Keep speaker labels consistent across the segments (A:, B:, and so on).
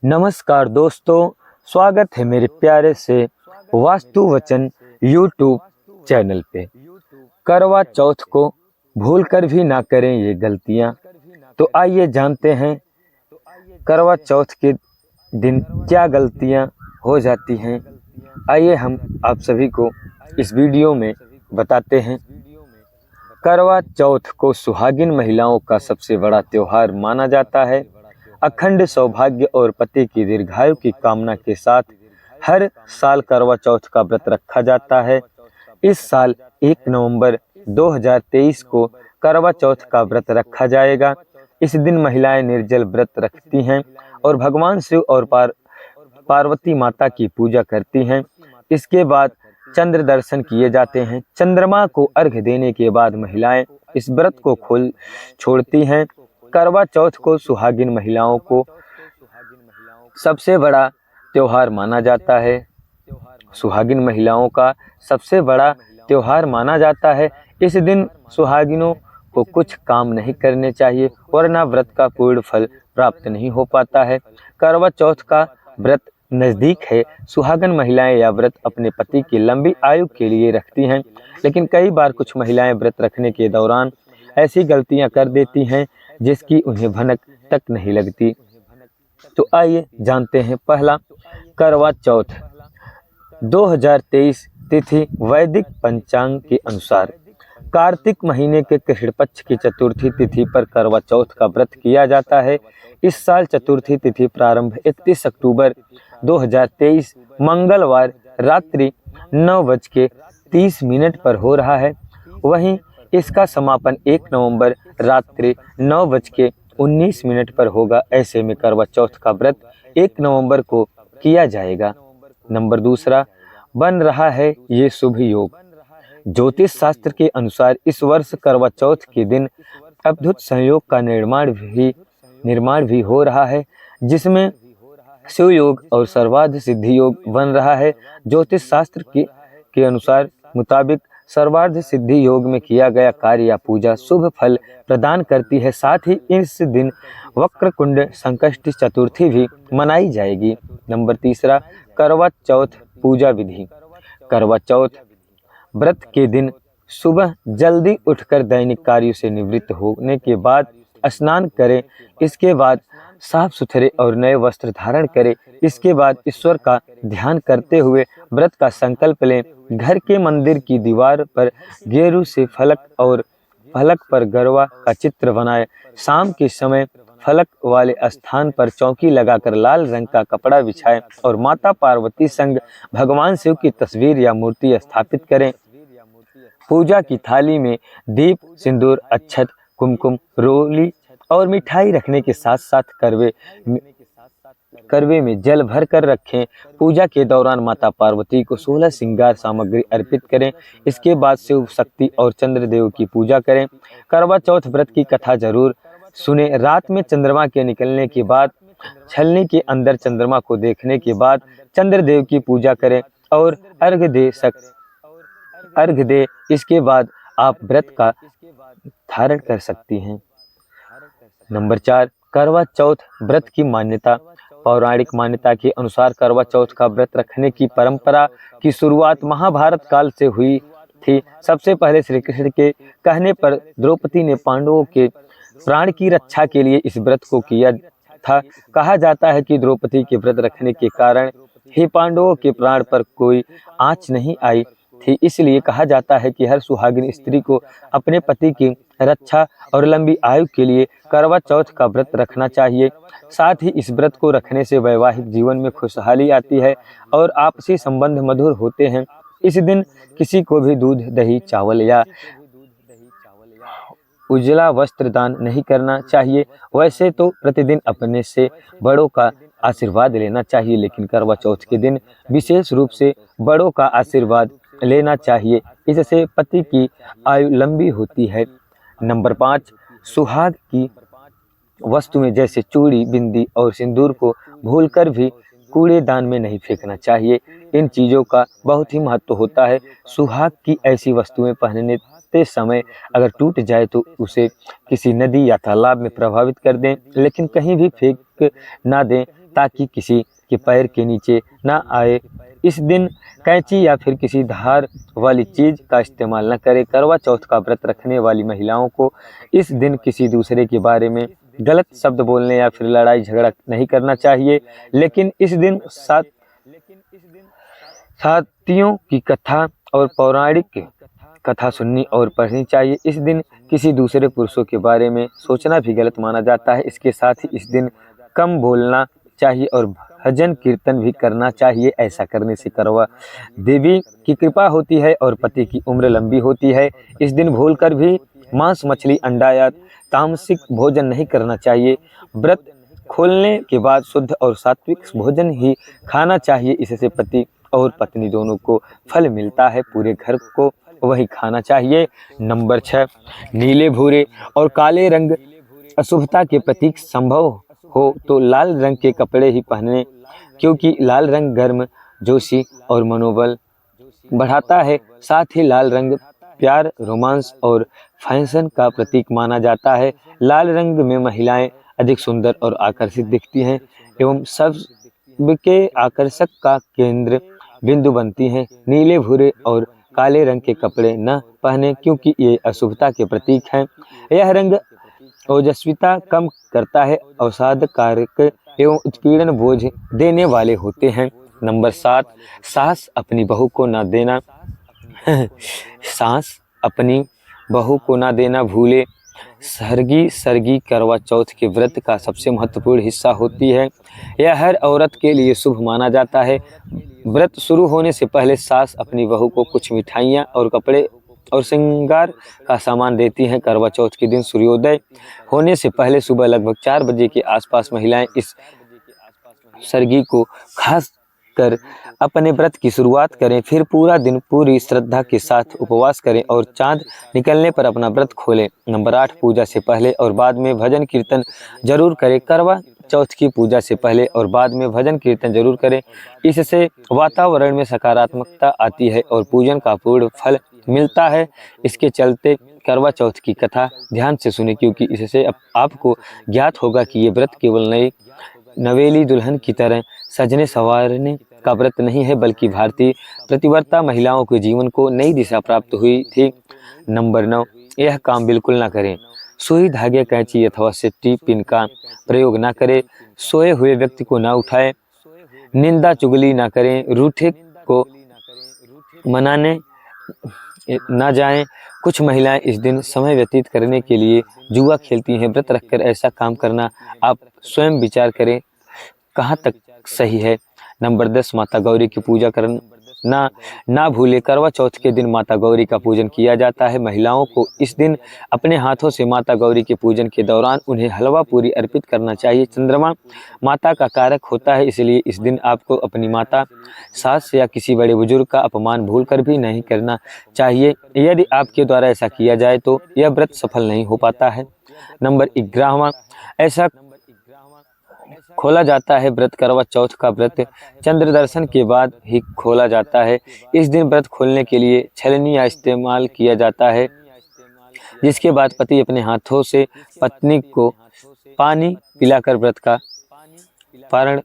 A: नमस्कार दोस्तों, स्वागत है मेरे प्यारे से वास्तु वचन यूट्यूब चैनल पे। करवा चौथ को भूल कर भी ना करें ये गलतियां। तो आइए जानते हैं करवा चौथ के दिन क्या गलतियां हो जाती हैं। आइए हम आप सभी को इस वीडियो में बताते हैं। करवा चौथ को सुहागिन महिलाओं का सबसे बड़ा त्योहार माना जाता है। अखंड सौभाग्य और पति की दीर्घायु की कामना के साथ हर साल करवा चौथ का व्रत रखा जाता है। इस साल 1 नवंबर 2023 को करवा चौथ का व्रत रखा जाएगा। इस दिन महिलाएं निर्जल व्रत रखती हैं और भगवान शिव और पार्वती माता की पूजा करती हैं। इसके बाद चंद्र दर्शन किए जाते हैं। चंद्रमा को अर्घ्य देने के बाद महिलाएं इस व्रत को छोड़ती हैं। करवा चौथ को सुहागिन महिलाओं को सबसे बड़ा त्योहार माना जाता है। सुहागिन महिलाओं का सबसे बड़ा त्योहार माना जाता है। इस दिन सुहागिनों को कुछ काम नहीं करने चाहिए, वरना व्रत का पूर्ण फल प्राप्त नहीं हो पाता है। करवा चौथ का व्रत नज़दीक है। सुहागन महिलाएं यह व्रत अपने पति की लंबी आयु के लिए रखती हैं, लेकिन कई बार कुछ महिलाएं व्रत रखने के दौरान ऐसी गलतियां कर देती हैं जिसकी उन्हें भनक तक नहीं लगती। तो आइए जानते हैं। पहला, करवा चौथ 2023 तिथि वैदिक पंचांग के अनुसार कार्तिक महीने के कृष्ण पक्ष की चतुर्थी तिथि पर करवा चौथ का व्रत किया जाता है। इस साल चतुर्थी तिथि प्रारंभ 31 अक्टूबर 2023 मंगलवार रात्रि 9:30 पर हो रहा है। वहीं इसका समापन 1 नवंबर रात्रि 9:19 पर होगा। ऐसे में करवा चौथ का व्रत 1 नवंबर को किया जाएगा। नंबर दूसरा, बन रहा है ये शुभ योग। ज्योतिष शास्त्र के अनुसार इस वर्ष करवा चौथ के दिन अद्भुत संयोग का निर्माण भी हो रहा है, जिसमें शिव योग और सर्वार्थ सिद्धि योग बन रहा है। ज्योतिष शास्त्र के अनुसार मुताबिक सर्वार्थ सिद्धि योग में किया गया कार्य या पूजा शुभ फल प्रदान करती है। साथ ही इस दिन वक्रकुंड संकष्टी चतुर्थी भी मनाई जाएगी। नंबर तीसरा, करवा चौथ पूजा विधि। करवा चौथ व्रत के दिन सुबह जल्दी उठकर दैनिक कार्यों से निवृत्त होने के बाद स्नान करें। इसके बाद साफ सुथरे और नए वस्त्र धारण करें। इसके बाद ईश्वर का ध्यान करते हुए व्रत का संकल्प लें। घर के मंदिर की दीवार पर गेरू से फलक पर गरवा का चित्र बनाएं। शाम के समय फलक वाले स्थान पर चौकी लगाकर लाल रंग का कपड़ा बिछाएं और माता पार्वती संग भगवान शिव की तस्वीर या मूर्ति स्थापित करें। पूजा की थाली में दीप, सिंदूर, अक्षत, कुमकुम, रोली और मिठाई रखने के साथ साथ करवे में जल भर कर रखें। पूजा के दौरान माता पार्वती को 16 श्रृंगार सामग्री अर्पित करें। इसके बाद शिव शक्ति और चंद्रदेव की पूजा करें। करवा चौथ व्रत की कथा जरूर सुने। रात में चंद्रमा के निकलने के बाद छलनी के अंदर चंद्रमा को देखने के बाद चंद्रदेव की पूजा करें और अर्घ दे। इसके बाद आप व्रत का धारण कर सकती हैं। नंबर 4, करवा चौथ व्रत की मान्यता। पौराणिक मान्यता के अनुसार करवा चौथ का व्रत रखने की परंपरा की शुरुआत महाभारत काल से हुई थी। सबसे पहले श्री कृष्ण के कहने पर द्रौपदी ने पांडवों के प्राण की रक्षा के लिए इस व्रत को किया था। कहा जाता है कि द्रौपदी के व्रत रखने के कारण ही पांडवों के प्राण पर कोई आंच नहीं आई थी। इसलिए कहा जाता है कि हर सुहागिन स्त्री को अपने पति की रक्षा और लंबी आयु के लिए करवा चौथ का व्रत रखना चाहिए। साथ ही इस व्रत को रखने से वैवाहिक जीवन में खुशहाली आती है और आपसी संबंध मधुर होते हैं। इस दिन किसी को भी दूध, दही, चावल या उजला वस्त्र दान नहीं करना चाहिए। वैसे तो प्रतिदिन अपने से बड़ों का आशीर्वाद लेना चाहिए, लेकिन करवा चौथ के दिन विशेष रूप से बड़ों का आशीर्वाद लेना चाहिए। इससे पति की आयु लंबी होती है। नंबर 5, सुहाग की वस्तुएं जैसे चूड़ी, बिंदी और सिंदूर को भूलकर भी कूड़ेदान में नहीं फेंकना चाहिए। इन चीज़ों का बहुत ही महत्व होता है। सुहाग की ऐसी वस्तुएं पहनते समय अगर टूट जाए तो उसे किसी नदी या तालाब में प्रभावित कर दें, लेकिन कहीं भी फेंक ना दें। ताकि किसी के पैर के नीचे ना आए। इस दिन कैंची या फिर किसी धार वाली चीज़ का इस्तेमाल न करें। करवा चौथ का व्रत रखने वाली महिलाओं को इस दिन किसी दूसरे के बारे में गलत शब्द बोलने या फिर लड़ाई झगड़ा नहीं करना चाहिए। लेकिन इस दिन साथियों की कथा और पौराणिक कथा सुननी और पढ़नी चाहिए। इस दिन किसी दूसरे पुरुषों के बारे में सोचना भी गलत माना जाता है। इसके साथ ही इस दिन कम बोलना चाहिए और भजन कीर्तन भी करना चाहिए। ऐसा करने से करवा देवी की कृपा होती है और पति की उम्र लंबी होती है। इस दिन भूलकर भी मांस, मछली, अंडा या तामसिक भोजन नहीं करना चाहिए। व्रत खोलने के बाद शुद्ध और सात्विक भोजन ही खाना चाहिए। इससे पति और पत्नी दोनों को फल मिलता है, पूरे घर को वही खाना चाहिए। नंबर 6, नीले, भूरे और काले रंग अशुभता के प्रतीक संभव हो तो लाल रंग के कपड़े ही पहने, क्योंकि लाल रंग गर्म जोशी और मनोबल बढ़ाता है। साथ ही लाल रंग प्यार, रोमांस और फैशन का प्रतीक माना जाता है। लाल रंग में महिलाएं अधिक सुंदर और आकर्षित दिखती हैं एवं सबके आकर्षक का केंद्र बिंदु बनती हैं। नीले, भूरे और काले रंग के कपड़े न पहने, क्योंकि ये अशुभता के प्रतीक हैं। यह रंग ओजस्विता कम करता है, अवसाद कारक एवं उत्पीड़न बोझ देने वाले होते हैं। नंबर 7, सास अपनी बहू को न देना सास अपनी बहू को न देना भूले। सरगी करवा चौथ के व्रत का सबसे महत्वपूर्ण हिस्सा होती है। यह हर औरत के लिए शुभ माना जाता है। व्रत शुरू होने से पहले सास अपनी बहू को कुछ मिठाइयाँ और कपड़े और श्रृंगार का सामान देती हैं। करवा चौथ के दिन सूर्योदय होने से पहले सुबह लगभग 4 बजे के आसपास महिलाएं इस सरगी को खास कर अपने व्रत की शुरुआत करें। फिर पूरा दिन पूरी श्रद्धा के साथ उपवास करें और चांद निकलने पर अपना व्रत खोलें। नंबर 8, पूजा से पहले और बाद में भजन कीर्तन जरूर करें। करवा चौथ की पूजा से पहले और बाद में भजन कीर्तन जरूर करें। इससे वातावरण में सकारात्मकता आती है और पूजन का पूर्ण फल मिलता है। इसके चलते करवा चौथ की कथा ध्यान से सुने, क्योंकि इससे आपको ज्ञात होगा कि ये व्रत केवल नवेली दुल्हन की तरह सजने संवारने का व्रत नहीं है, बल्कि भारतीय प्रतिव्रता महिलाओं के जीवन को नई दिशा प्राप्त हुई थी। नंबर 9, यह काम बिल्कुल ना करें। सुई, धागे, कैंची अथवा सेफ्टी पिन का प्रयोग ना करें। सोए हुए व्यक्ति को ना उठाएं। निंदा चुगली ना करें। रूठे को मनाने ना जाएं। कुछ महिलाएं इस दिन समय व्यतीत करने के लिए जुआ खेलती हैं। व्रत रखकर ऐसा काम करना आप स्वयं विचार करें कहाँ तक सही है। नंबर 10, माता गौरी की पूजा करना ना भूले। करवा चौथ के दिन माता गौरी का पूजन किया जाता है। महिलाओं को इस दिन अपने हाथों से माता गौरी के पूजन के दौरान उन्हें हलवा पूरी अर्पित करना चाहिए। चंद्रमा माता का कारक होता है, इसलिए इस दिन आपको अपनी माता, सास या किसी बड़े बुजुर्ग का अपमान भूलकर भी नहीं करना चाहिए। यदि आपके द्वारा ऐसा किया जाए तो यह व्रत सफल नहीं हो पाता है। नंबर 11, ऐसा खोला जाता है। व्रत करवा चौथ का व्रत चंद्र दर्शन के बाद ही खोला जाता है। इस दिन व्रत खोलने के लिए छलनी का इस्तेमाल किया जाता है, जिसके बाद पति अपने हाथों से पत्नी को पानी पिलाकर व्रत का पारण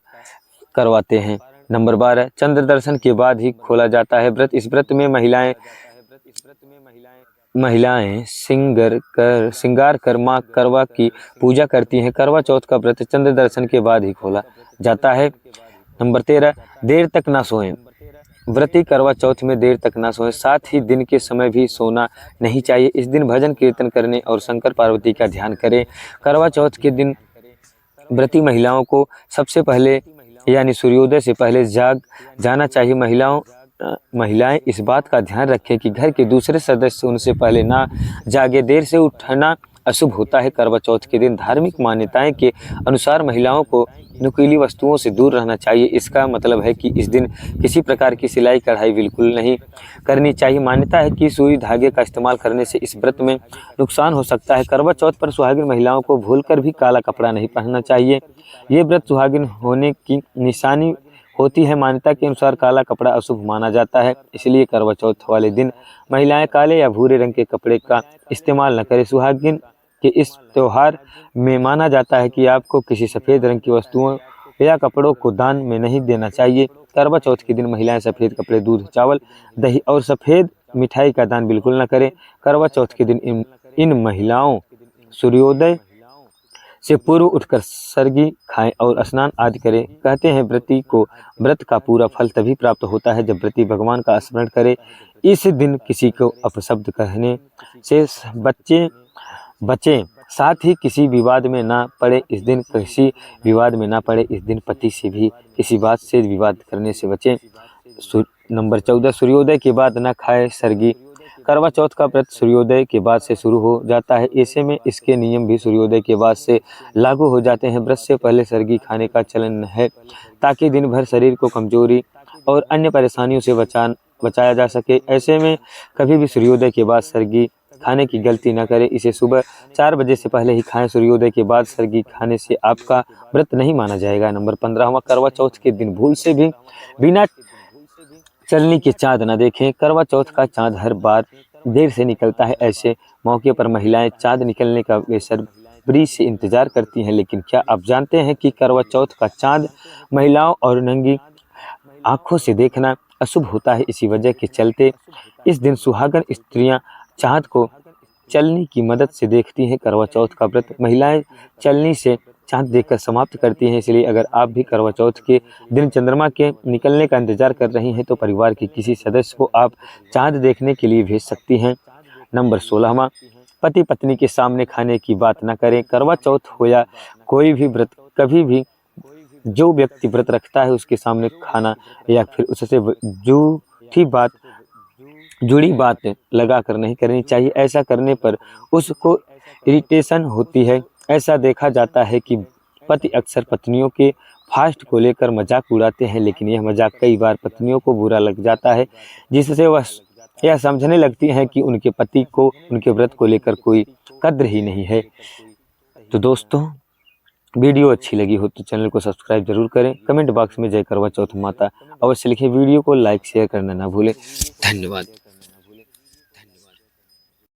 A: करवाते हैं। नंबर 12, चंद्र दर्शन के बाद ही खोला जाता है व्रत। इस व्रत में महिलाएं श्रृंगार कर मां करवा की पूजा करती हैं। करवा चौथ का व्रत चंद्र दर्शन के बाद ही खोला जाता है। नंबर 13, देर तक ना सोएं। व्रती करवा चौथ में देर तक ना सोएं। साथ ही दिन के समय भी सोना नहीं चाहिए। इस दिन भजन कीर्तन करने और शंकर पार्वती का ध्यान करें। करवा चौथ के दिन व्रती महिलाओं को सबसे पहले यानी सूर्योदय से पहले जाग जाना चाहिए। महिलाएं इस बात का ध्यान रखें कि घर के दूसरे सदस्य उनसे पहले ना जागे। देर से उठना अशुभ होता है। करवा चौथ के दिन धार्मिक मान्यताएं के अनुसार महिलाओं को नुकीली वस्तुओं से दूर रहना चाहिए। इसका मतलब है कि इस दिन किसी प्रकार की सिलाई कढ़ाई बिल्कुल नहीं करनी चाहिए। मान्यता है कि सुई धागे का इस्तेमाल करने से इस व्रत में नुकसान हो सकता है। करवा चौथ पर सुहागिन महिलाओं को भूलकर भी काला कपड़ा नहीं पहनना चाहिए। ये व्रत सुहागिन होने की निशानी होती है। मान्यता के अनुसार काला कपड़ा अशुभ माना जाता है, इसलिए करवा चौथ वाले दिन महिलाएं काले या भूरे रंग के कपड़े का इस्तेमाल न करें। सुहागिन के इस त्यौहार में माना जाता है कि आपको किसी सफ़ेद रंग की वस्तुओं या कपड़ों को दान में नहीं देना चाहिए। करवा चौथ के दिन महिलाएं सफ़ेद कपड़े, दूध, चावल, दही और सफ़ेद मिठाई का दान बिल्कुल न करें। करवा चौथ के दिन इन महिलाओं सूर्योदय से पूर्व उठकर सरगी खाएं और स्नान आदि करें। कहते हैं व्रती को व्रत का पूरा फल तभी प्राप्त होता है जब व्रती भगवान का स्मरण करे। इस दिन किसी को अपशब्द कहने से बचें, साथ ही किसी विवाद में ना पड़े। इस दिन पति से भी किसी बात से विवाद करने से बचें। नंबर 14, सूर्योदय के बाद न खाए सरगी। करवा चौथ का व्रत सूर्योदय के बाद से शुरू हो जाता है, ऐसे में इसके नियम भी सूर्योदय के बाद से लागू हो जाते हैं। व्रत से पहले सरगी खाने का चलन है ताकि दिन भर शरीर को कमजोरी और अन्य परेशानियों से बचाया जा सके। ऐसे में कभी भी सूर्योदय के बाद सरगी खाने की गलती न करें, इसे सुबह 4 बजे से पहले ही खाएं। सूर्योदय के बाद सरगी खाने से आपका व्रत नहीं माना जाएगा। नंबर 15, करवा चौथ के दिन भूल से भी बिना चलनी के चाँद न देखें। करवा चौथ का चाँद हर बार देर से निकलता है, ऐसे मौके पर महिलाएं चाँद निकलने का बेसब्री से इंतजार करती हैं। लेकिन क्या आप जानते हैं कि करवा चौथ का चाँद महिलाओं और नंगी आंखों से देखना अशुभ होता है। इसी वजह के चलते इस दिन सुहागन स्त्रियां चाँद को चलनी की मदद से देखती हैं। करवा चौथ का व्रत महिलाएं चलनी से चाँद देखकर समाप्त करती हैं। इसलिए अगर आप भी करवा चौथ के दिन चंद्रमा के निकलने का इंतजार कर रही हैं तो परिवार के किसी सदस्य को आप चाँद देखने के लिए भेज सकती हैं। नंबर 16, पति पत्नी के सामने खाने की बात न करें। करवा चौथ हो या कोई भी व्रत, कभी भी जो व्यक्ति व्रत रखता है उसके सामने खाना या फिर उससे जुड़ी बात लगा कर नहीं करनी चाहिए। ऐसा करने पर उसको इरिटेशन होती है। ऐसा देखा जाता है कि पति अक्सर पत्नियों के फास्ट को लेकर मजाक उड़ाते हैं, लेकिन यह मजाक कई बार पत्नियों को बुरा लग जाता है, जिससे वह यह समझने लगती हैं कि उनके पति को उनके व्रत को लेकर कोई कद्र ही नहीं है। तो दोस्तों, वीडियो अच्छी लगी हो तो चैनल को सब्सक्राइब जरूर करें। कमेंट बॉक्स में जय करवा चौथ माता अवश्य लिखें। वीडियो को लाइक शेयर करना ना भूलें। धन्यवाद।